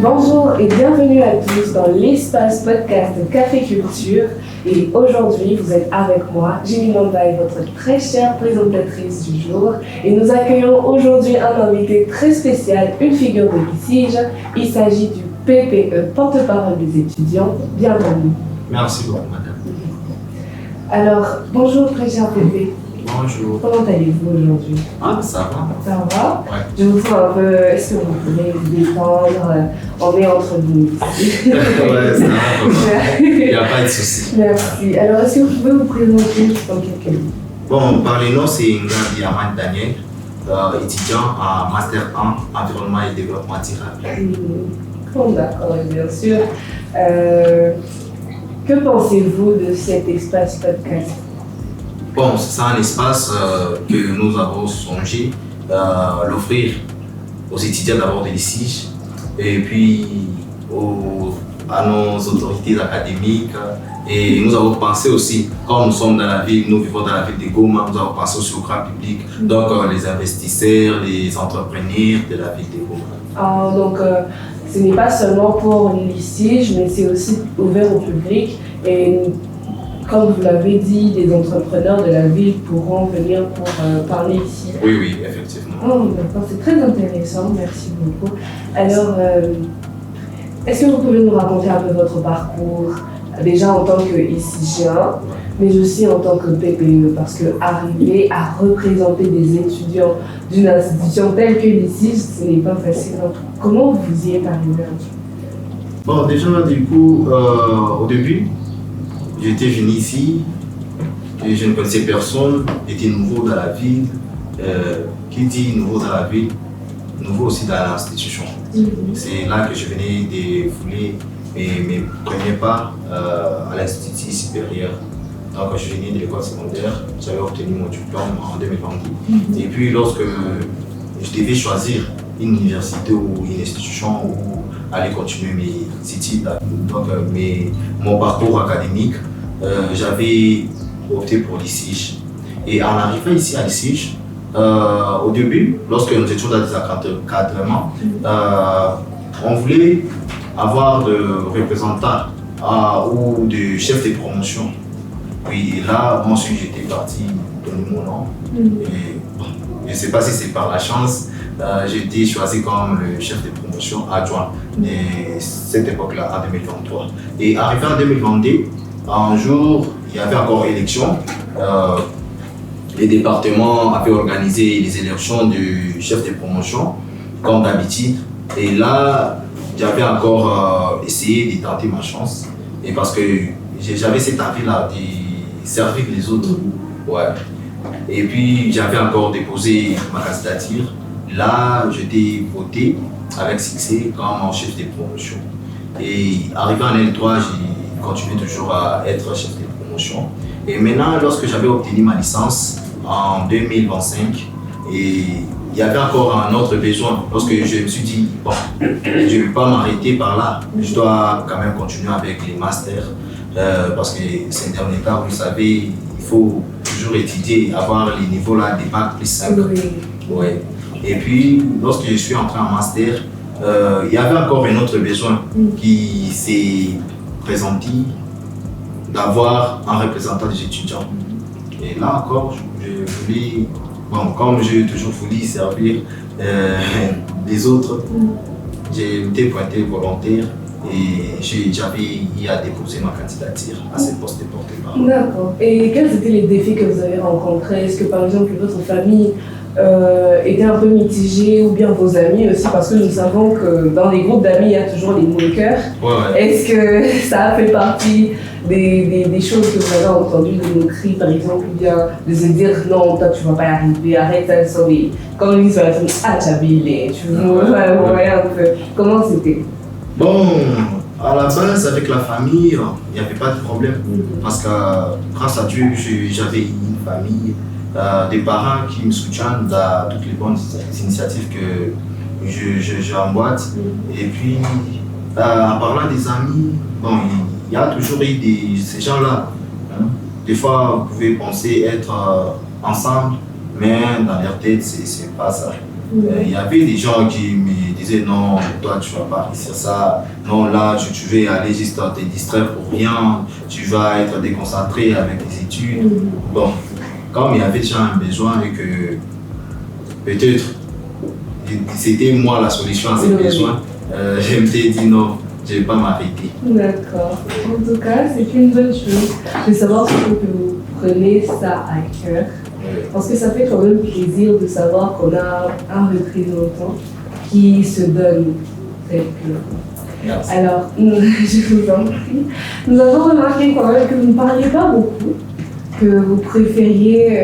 Bonjour et bienvenue à tous dans l'espace podcast de Café Culture. Et aujourd'hui, vous êtes avec moi, Jimmy Mandaï, votre très chère présentatrice du jour. Et nous accueillons aujourd'hui un invité très spécial, une figure de litige. Il s'agit du PPE, porte-parole des étudiants. Bienvenue. Merci beaucoup, madame. Alors, bonjour très cher Pépé. Bonjour. Comment allez-vous aujourd'hui? Ah, ça va. Ça va? Ouais. Je vous sens un peu, est-ce que vous pouvez vous détendre? On est entre nous ici. Ouais, ça va. Il n'y a pas de souci. Merci. Alors, est-ce que vous pouvez vous présenter en quelques mots? Bon, par les noms, c'est Ngadi Amad Daniel, étudiant en Master 1 Environnement et Développement durable. Bon, d'accord, bien sûr. Que pensez-vous de cet espace podcast? Bon, c'est un espace que nous avons songé l'offrir aux étudiants d'abord des litiges et puis à nos autorités académiques. Et nous avons pensé aussi, comme nous sommes dans la ville, nous vivons dans la ville de Goma, nous avons pensé aussi au grand public, donc les investisseurs, les entrepreneurs de la ville de Goma. Donc, ce n'est pas seulement pour les litiges, mais c'est aussi ouvert au public. Et comme vous l'avez dit, des entrepreneurs de la ville pourront venir pour parler ici. Oui, oui, effectivement. Oh, d'accord, c'est très intéressant, merci beaucoup. Alors, est-ce que vous pouvez nous raconter un peu votre parcours, déjà en tant que litigien, mais aussi en tant que PPE, parce que arriver à représenter des étudiants d'une institution telle que l'ICIG, ce n'est pas facile. Donc, comment vous y êtes arrivé? Bon, déjà, du coup, au début, j'étais venu ici et je ne connaissais personne, j'étais nouveau dans la ville. Qui dit nouveau dans la ville, nouveau aussi dans l'institution. C'est là que je venais défouler mes premiers pas à l'Institut supérieur. Donc je venais de l'école secondaire, j'avais obtenu mon diplôme en 2022. Et puis lorsque je devais choisir une université ou une institution où aller continuer mes études, donc mon parcours académique, j'avais opté pour l'ICIG. Et en arrivant ici à l'ICIG, au début, lorsque nous étions dans des encadrements, on voulait avoir de représentants ou de chefs de promotion. Oui, et là, moi aussi, j'étais parti donner mon nom. Et, bon, je ne sais pas si c'est par la chance, j'ai été choisi comme le chef de promotion adjoint de cette époque-là, en 2023. Et arrivé en 2022, un jour, il y avait encore élection. Les départements avaient organisé les élections du chef de promotion, comme d'habitude. Et là, j'avais encore essayé de tenter ma chance. Et parce que j'avais cette envie-là de servir les autres. Ouais. Et puis, j'avais encore déposé ma candidature. Là, j'étais voté avec succès comme chef de promotion. Et arrivé en L3, j'ai continué toujours à être chef de promotion. Et maintenant, lorsque j'avais obtenu ma licence en 2025, et il y avait encore un autre besoin. Lorsque je me suis dit, bon, je ne vais pas m'arrêter par là, je dois quand même continuer avec les masters, parce que c'est un dernier cas, vous savez, il faut toujours étudier, avoir les niveaux là, des bacs plus 5. Ouais. Et puis, lorsque je suis entré en master, il y avait encore un autre besoin qui s'est présenté, d'avoir un représentant des étudiants. Et là encore, je voulais, bon, comme j'ai toujours voulu servir les autres, j'ai été pointé volontaire et j'avais eu à déposer ma candidature à ce poste de porte-parole. D'accord. Et quels étaient les défis que vous avez rencontrés? Est-ce que par exemple votre famille était un peu mitigée, ou bien vos amis aussi, parce que nous savons que dans les groupes d'amis, il y a toujours les moqueurs. Ouais. Est-ce que ça a fait partie des choses que vous avez entendues, de moqueries par exemple, ou bien de se dire non, toi tu vas pas y arriver, arrête ça, sorry. Comme ils disent, ah, tu as bilé, tu veux un peu. Comment c'était? Bon, à la base, avec la famille, il n'y avait pas de problème. Parce que grâce à Dieu, j'avais une famille, des parents qui me soutiennent dans toutes les bonnes initiatives que je emboîte. Et puis, en parlant des amis, bon, il y a toujours eu ces gens-là. Hein. Des fois, vous pouvez penser être ensemble, mais dans leur tête, c'est pas ça. Il y avait des gens qui me disaient non, toi tu vas pas réussir ça, non là tu vas aller juste te distraire pour rien, tu vas être déconcentré avec les études. Bon, comme il y avait déjà un besoin et que peut-être c'était moi la solution à ces besoins, je me suis dit non, je ne vais pas m'arrêter. D'accord. En tout cas, c'est une bonne chose de savoir surtout que vous prenez ça à cœur. Parce que ça fait quand même plaisir de savoir qu'on a un représentant qui se donne tel que. Merci. Alors, je vous en prie. Nous avons remarqué quand même que vous ne parliez pas beaucoup, que vous préfériez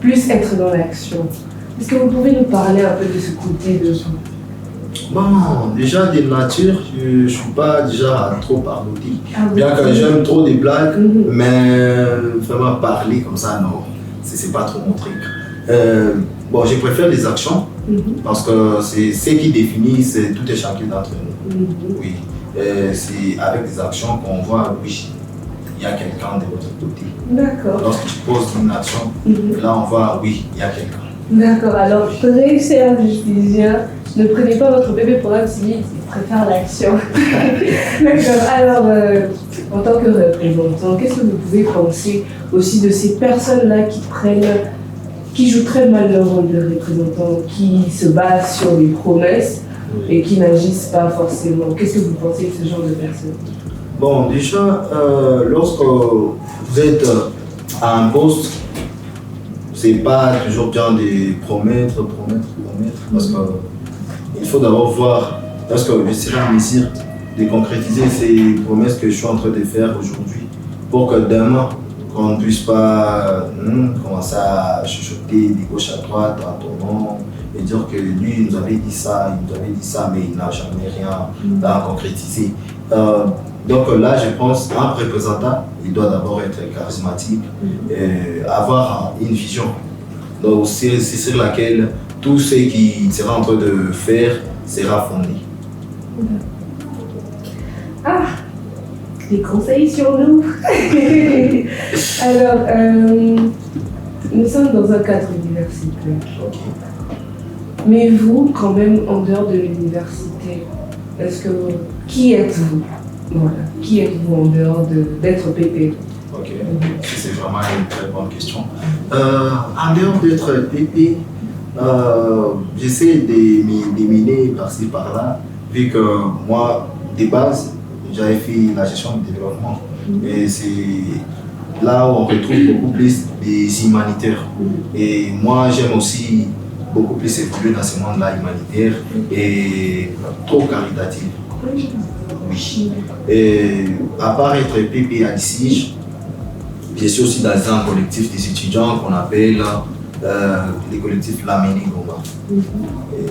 plus être dans l'action. Est-ce que vous pouvez nous parler un peu de ce côté de vous? Bon, déjà de nature, je ne suis pas déjà à trop parler. Bien oui. que j'aime trop des blagues, mais vraiment parler comme ça, non, c'est pas trop mon truc. Bon, je préfère les actions parce que c'est ce qui définit tout et chacun d'entre nous. Oui, c'est avec des actions qu'on voit, oui, il y a quelqu'un de l'autre côté. D'accord. Lorsque tu poses une action, là on voit, oui, il y a quelqu'un. D'accord, alors très cher justicien, ne prenez pas votre bébé pour un timide, il préfère l'action. D'accord, alors en tant que représentant, qu'est-ce que vous pouvez penser aussi de ces personnes-là qui jouent très mal leur rôle de représentant, qui se basent sur les promesses et qui n'agissent pas forcément? Qu'est-ce que vous pensez de ce genre de personnes? Bon, déjà, lorsque vous êtes à un poste, c'est pas toujours bien de promettre, parce qu'il faut d'abord voir, parce que je serai en mesure de concrétiser ces promesses que je suis en train de faire aujourd'hui, pour que demain, qu'on ne puisse pas commencer à chuchoter de gauche à droite en tournant et dire que lui, il nous avait dit ça, mais il n'a jamais rien à concrétiser. Donc là, je pense qu'un représentant, il doit d'abord être charismatique, et avoir une vision. Donc c'est sur laquelle tout ce qu'il sera en train de faire sera fondé. Ah, des conseils sur nous. Alors, nous sommes dans un cadre universitaire. Ok. Mais vous, quand même, en dehors de l'université, qui êtes-vous? Voilà. Qui êtes-vous en dehors d'être PP? Ok, c'est vraiment une très bonne question. En dehors d'être PP, j'essaie de mener par-ci par-là, vu que moi, de base, j'avais fait la gestion du développement. Et c'est là où on retrouve beaucoup plus des humanitaires. Et moi, j'aime aussi beaucoup plus évoluer dans ce monde-là humanitaire et trop caritatif. Oui. Et à part être PP à l'ICIJ, je suis aussi dans un collectif des étudiants qu'on appelle les collectifs Lamini Goma.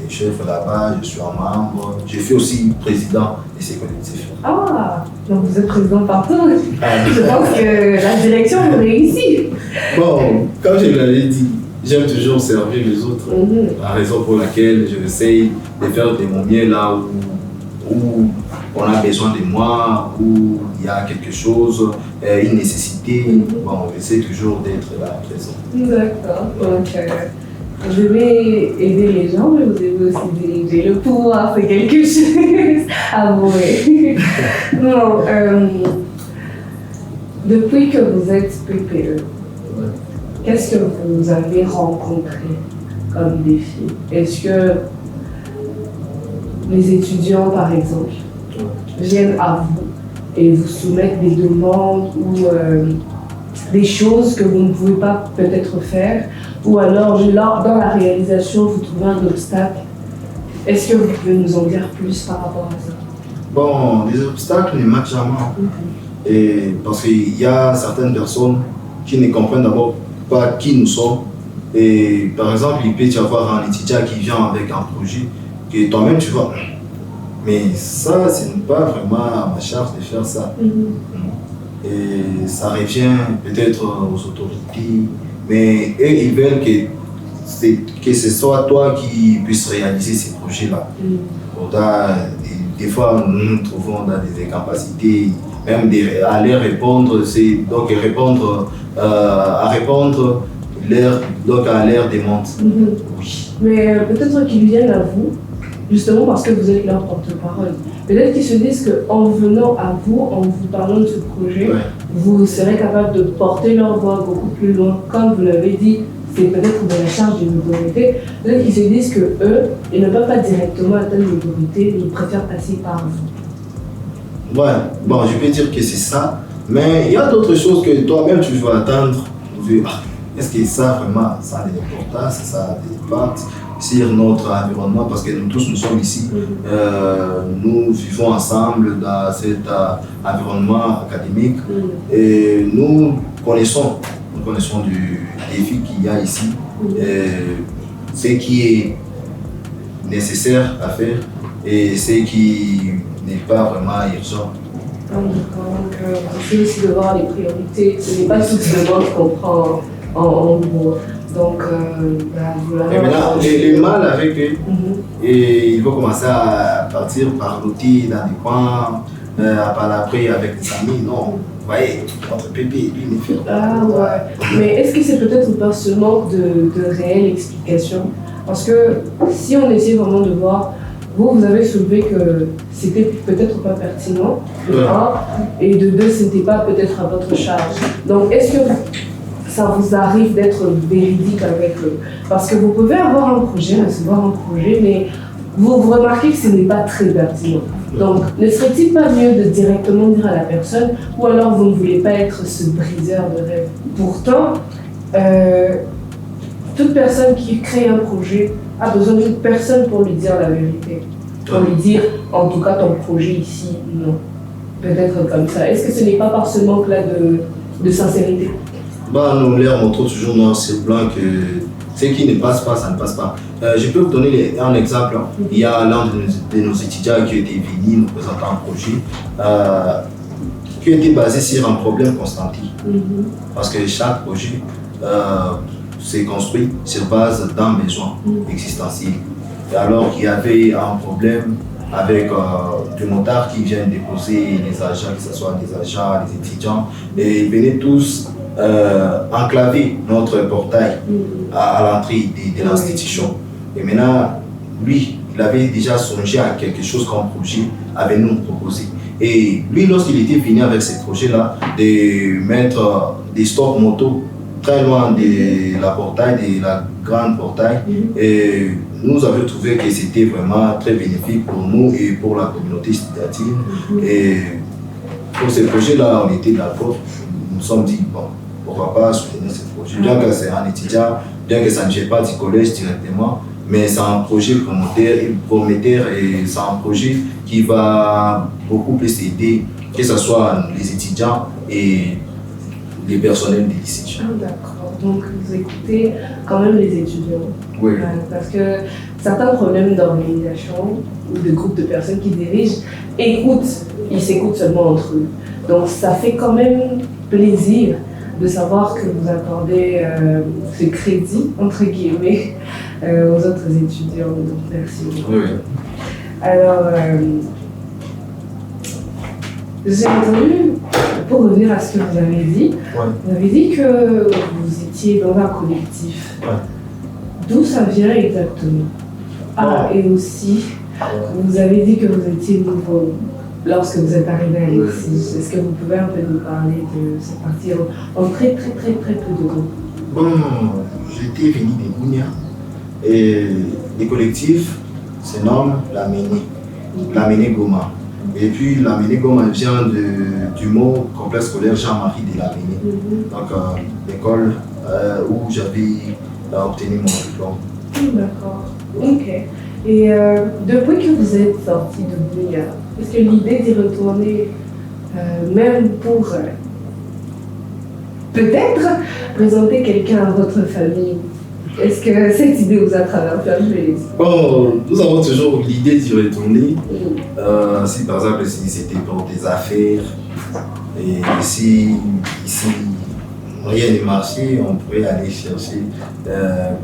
Je suis là-bas, je suis un membre, je suis aussi président de ces collectifs. Ah, donc vous êtes président partout. Je pense que la direction vous réussit. Bon, comme je l'avais dit, j'aime toujours servir les autres. La raison pour laquelle je essaye de faire de mon mieux là où on a besoin de moi, où il y a quelque chose, une nécessité. Bon, j'essaie toujours d'être là présent. D'accord. Donc, vous devez aider les gens, mais vous devez aussi diriger. Le pouvoir, c'est quelque chose à avouer. Non, depuis que vous êtes PPE, qu'est-ce que vous avez rencontré comme défi? Est-ce que les étudiants, par exemple, viennent à vous et vous soumettent des demandes ou des choses que vous ne pouvez pas peut-être faire, ou alors dans la réalisation vous trouvez un obstacle? Est-ce que vous pouvez nous en dire plus par rapport à ça? Bon, les obstacles ne manquent jamais. Et parce qu'il y a certaines personnes qui ne comprennent d'abord pas qui nous sommes. Et par exemple, il peut y avoir un étudiant qui vient avec un projet que toi-même tu vois. Mais ça, ce n'est pas vraiment à ma charge de faire ça. Et ça revient peut-être aux autorités, mais eux, ils veulent que ce soit toi qui puisses réaliser ces projets-là. Des fois, nous nous trouvons dans des incapacités, même à les répondre, c'est donc à répondre leur cas a l'air démente. Oui. Mais peut-être qu'ils viennent à vous, justement parce que vous êtes leur porte-parole. Peut-être qu'ils se disent qu'en venant à vous, en vous parlant de ce projet, vous serez capable de porter leur voix beaucoup plus loin. Comme vous l'avez dit, c'est peut-être de la charge d'une autorité. Peut-être qu'ils se disent qu'eux, ils ne peuvent pas directement atteindre l'autorité, ils préfèrent passer par vous. Ouais, bon, je peux dire que c'est ça, mais il y a d'autres choses que toi-même tu veux atteindre. Est-ce que ça vraiment, ça a de l'importance, ça a des impacts sur notre environnement, parce que nous tous nous sommes ici, nous vivons ensemble dans cet environnement académique et nous connaissons du défi qu'il y a ici, ce qui est nécessaire à faire et ce qui n'est pas vraiment urgent. Donc, c'est aussi de voir les priorités, ce n'est pas toute demande qu'on prend en gros. Donc, et maintenant, les mal avec eux, et ils vont commencer à partir par l'outil dans des coins, à parler après avec des amis. Non, vous voyez, notre bébé, lui, il est fait. Ah ouais. Mais est-ce que c'est peut-être pas ce manque de réelle explication? Parce que si on essaie vraiment de voir, vous avez soulevé que c'était peut-être pas pertinent, de un, et de deux, ce n'était pas peut-être à votre charge. Donc, est-ce que ça vous arrive d'être véridique avec eux? Parce que vous pouvez avoir un projet, recevoir un projet, mais vous remarquez que ce n'est pas très pertinent. Donc, ne serait-il pas mieux de directement dire à la personne, ou alors vous ne voulez pas être ce briseur de rêve? Pourtant, toute personne qui crée un projet a besoin d'une personne pour lui dire la vérité. Pour lui dire, en tout cas, ton projet ici, non. Peut-être comme ça. Est-ce que ce n'est pas par ce manque-là de sincérité? Nous leur montrons toujours noir sur blanc que ce qui ne passe pas, ça ne passe pas. Je peux vous donner un exemple. Il y a l'un de nos étudiants qui était venu nous présenter un projet qui était basé sur un problème constaté. Parce que chaque projet s'est construit sur base d'un besoin existentiel. Et alors qu'il y avait un problème avec des motards qui viennent déposer les agents, que ce soit des agents, des étudiants, et ils venaient tous enclaver notre portail à l'entrée de l'institution. Et maintenant, lui, il avait déjà songé à quelque chose comme projet, avait nous proposé. Et lui, lorsqu'il était venu avec ce projet-là, de mettre des stocks moto très loin de la portail, de la grande portail, et nous avions trouvé que c'était vraiment très bénéfique pour nous et pour la communauté étudiantine. Et pour ce projet-là, on était d'accord. Nous nous sommes dit, bon, pourquoi pas soutenir ce projet. Bien que c'est un étudiant, bien que ça ne gère pas du collège directement, mais c'est un projet prometteur et c'est un projet qui va beaucoup plus aider, que ce soit les étudiants et les personnels des lycées. D'accord, donc vous écoutez quand même les étudiants. Oui. Parce que certains problèmes d'organisation ou de groupes de personnes qui dirigent ils s'écoutent seulement entre eux. Donc ça fait quand même plaisir de savoir que vous accordez ce crédit, entre guillemets, aux autres étudiants. Donc merci beaucoup. Oui. Alors, j'ai entendu, pour revenir à ce que vous avez dit, vous avez dit que vous étiez dans un collectif. D'où ça vient exactement? Et aussi, vous avez dit que vous étiez nouveau lorsque vous êtes arrivé à l'ICI. Est-ce que vous pouvez un peu nous parler de cette partie en très peu de temps? Bon, j'étais venu de Gounia et les collectifs se nomment l'Amené Goma. Et puis l'Amené Goma vient du mot complexe scolaire Jean-Marie de l'Amené. Donc l'école où j'avais obtenu mon diplôme. D'accord, ok. Et depuis que vous êtes sorti de Gounia, est-ce que l'idée d'y retourner, même pour peut-être présenter quelqu'un à votre famille, est-ce que cette idée vous a traversé un peu? Bon, nous avons toujours l'idée d'y retourner. Si par exemple, si c'était pour des affaires, et si ici rien ne marchait, on pourrait aller chercher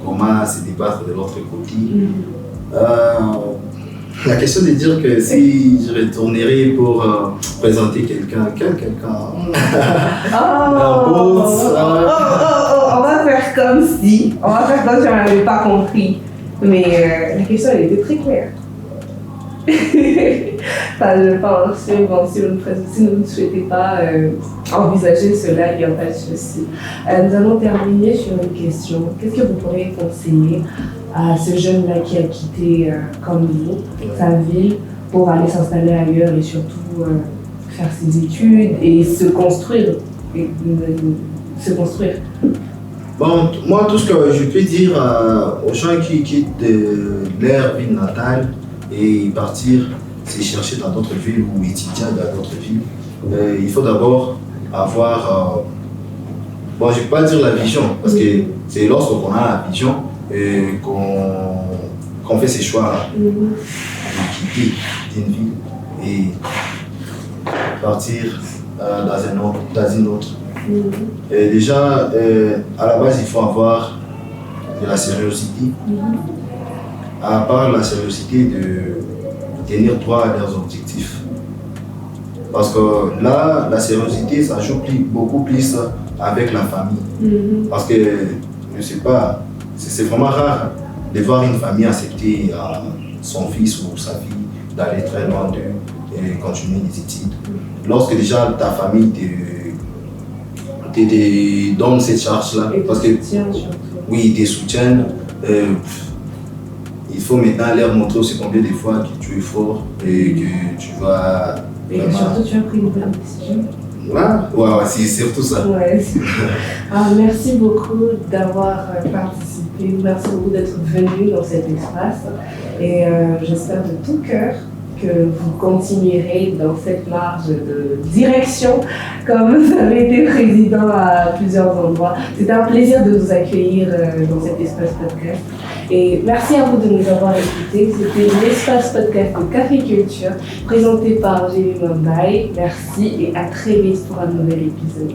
comment se débattre de l'autre côté. La question de dire que si je retournerais pour présenter quelqu'un. On va faire comme si on n'avait pas compris. Mais la question, elle était très claire. Enfin, je pense, bon, si vous ne souhaitez pas envisager cela, il n'y a pas de souci. Nous allons terminer sur une question. Qu'est-ce que vous pourriez conseiller à ce jeune-là qui a quitté, comme vous, sa ville pour aller s'installer ailleurs et surtout faire ses études et se construire Bon, moi, tout ce que je peux dire aux gens qui quittent leur ville natale et partir se chercher dans d'autres villes ou étudier dans d'autres villes, il faut d'abord avoir, bon, je ne vais pas dire la vision, parce que c'est lorsqu'on a la vision qu'on fait ces choix de quitter une ville et partir dans une autre. Et déjà, à la base, il faut avoir de la sérieuxité. À part la sérieuxité de tenir droit à leurs objectifs. Parce que là, la sérieuxité, ça joue beaucoup plus avec la famille. Parce que, je ne sais pas, c'est vraiment rare de voir une famille accepter son fils ou sa fille d'aller très loin d'eux et continuer les études. Lorsque déjà ta famille te donne cette charge-là, parce que oui, ils te soutiennent, il faut maintenant leur montrer aussi combien de fois que tu es fort et que tu vas... Et que surtout tu as pris une bonne décision. Ouais, c'est surtout ça. Ouais. Merci beaucoup d'avoir participé, merci beaucoup d'être venu dans cet espace et j'espère de tout cœur que vous continuerez dans cette marge de direction comme vous avez été président à plusieurs endroits. C'était un plaisir de vous accueillir dans cet espace podcast. Et merci à vous de nous avoir écoutés. C'était l'espace podcast de Café Culture présenté par Jérémy Mambaye. Merci et à très vite pour un nouvel épisode.